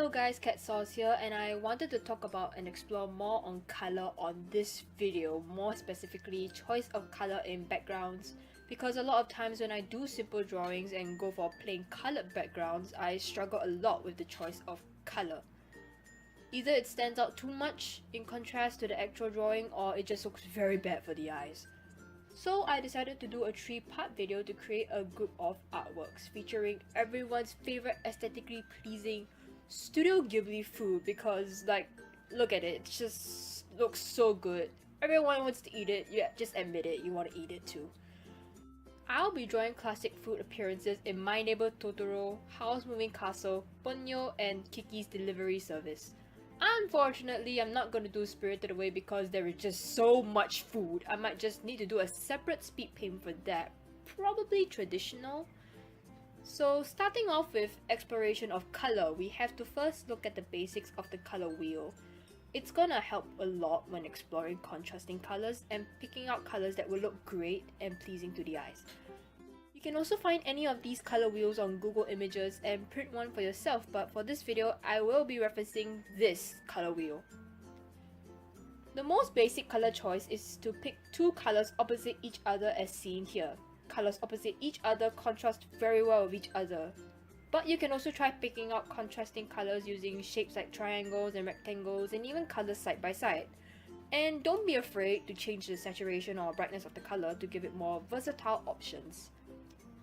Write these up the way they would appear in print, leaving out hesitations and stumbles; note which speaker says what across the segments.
Speaker 1: Hello guys, Cat Sauce here, and I wanted to talk about and explore more on color on this video, more specifically choice of color in backgrounds, because a lot of times when I do simple drawings and go for plain colored backgrounds, I struggle a lot with the choice of color. Either it stands out too much in contrast to the actual drawing, or it just looks very bad for the eyes. So I decided to do a 3-part video to create a group of artworks featuring everyone's favorite aesthetically pleasing Studio Ghibli food, because look at it, it just looks so good. Everyone wants to eat it, yeah, just admit it, you want to eat it too. I'll be drawing classic food appearances in My Neighbor Totoro, Howl's Moving Castle, Ponyo, and Kiki's Delivery Service. Unfortunately, I'm not going to do Spirited Away because there is just so much food. I might just need to do a separate speed paint for that. Probably traditional. So starting off with exploration of color, we have to first look at the basics of the color wheel. It's gonna help a lot when exploring contrasting colors and picking out colors that will look great and pleasing to the eyes. You can also find any of these color wheels on Google Images and print one for yourself, but for this video, I will be referencing this color wheel. The most basic color choice is to pick two colors opposite each other as seen here. Colors opposite each other contrast very well with each other. But you can also try picking out contrasting colors using shapes like triangles and rectangles and even colors side by side. And don't be afraid to change the saturation or brightness of the color to give it more versatile options.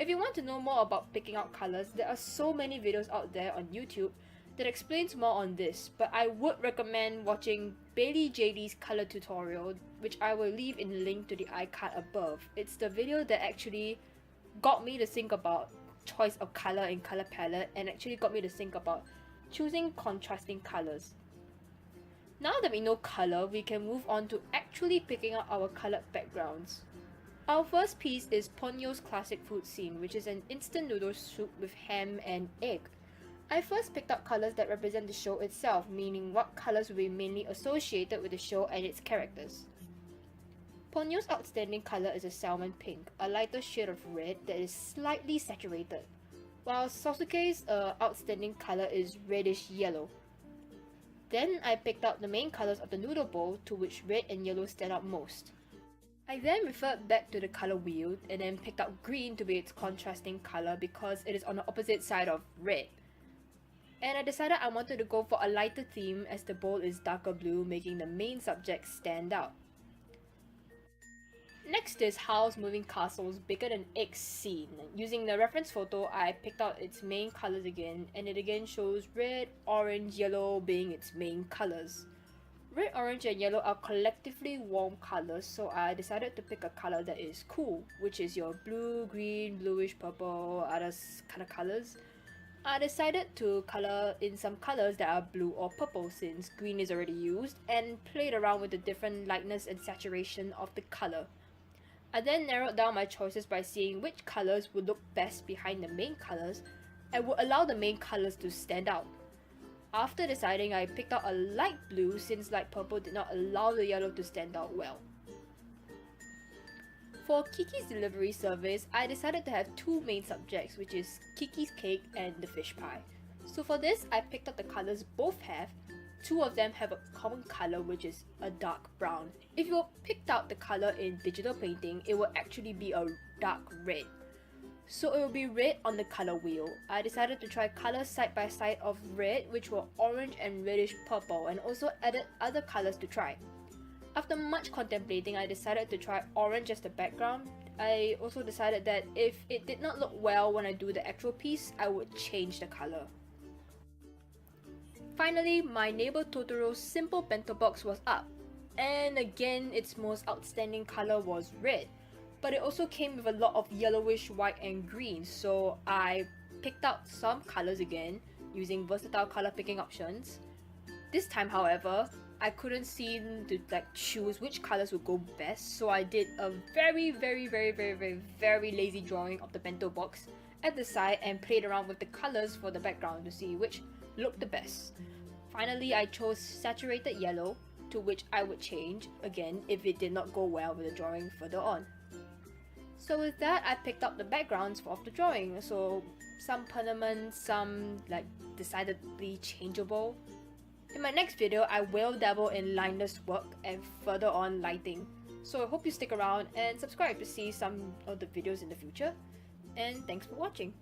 Speaker 1: If you want to know more about picking out colors, there are so many videos out there on YouTube that explains more on this, but I would recommend watching Baylee Jaylee's color tutorial, which I will leave in the link to the iCard above. It's the video that actually got me to think about choice of color in color palette and actually got me to think about choosing contrasting colors. Now that we know color, we can move on to actually picking out our colored backgrounds. Our first piece is Ponyo's classic food scene, which is an instant noodle soup with ham and egg. I first picked out colors that represent the show itself, meaning what colors will be mainly associated with the show and its characters. Ponyo's outstanding color is a salmon pink, a lighter shade of red that is slightly saturated, while Sasuke's outstanding color is reddish yellow. Then I picked out the main colors of the noodle bowl, to which red and yellow stand out most. I then referred back to the color wheel and then picked out green to be its contrasting color because it is on the opposite side of red. And I decided I wanted to go for a lighter theme as the bowl is darker blue, making the main subject stand out. Next is Howl's Moving Castle's Bigger Than Egg scene. Using the reference photo, I picked out its main colors again, and it again shows red, orange, yellow being its main colors. Red, orange, and yellow are collectively warm colors, so I decided to pick a color that is cool, which is your blue, green, bluish, purple, other kind of colors. I decided to color in some colors that are blue or purple since green is already used, and played around with the different lightness and saturation of the color. I then narrowed down my choices by seeing which colors would look best behind the main colors and would allow the main colors to stand out. After deciding, I picked out a light blue since light purple did not allow the yellow to stand out well. For Kiki's Delivery Service, I decided to have two main subjects, which is Kiki's cake and the fish pie. So for this, I picked out the colors both have. Two of them have a common color, which is a dark brown. If you picked out the color in digital painting, it will actually be a dark red. So it will be red on the color wheel. I decided to try colors side by side of red, which were orange and reddish purple, and also added other colors to try. After much contemplating, I decided to try orange as the background. I also decided that if it did not look well when I do the actual piece, I would change the color. Finally, My Neighbor Totoro's simple bento box was up. And again, its most outstanding color was red. But it also came with a lot of yellowish, white and green, so I picked out some colors again using versatile color picking options. This time, however, I couldn't seem to choose which colors would go best, so I did a very lazy drawing of the bento box at the side and played around with the colors for the background to see which looked the best. Finally, I chose saturated yellow, to which I would change again if it did not go well with the drawing further on. So with that, I picked up the backgrounds of the drawing. So some permanent, some like decidedly changeable. In my next video, I will dabble in lineless work and further on lighting. So I hope you stick around and subscribe to see some of the videos in the future. And thanks for watching.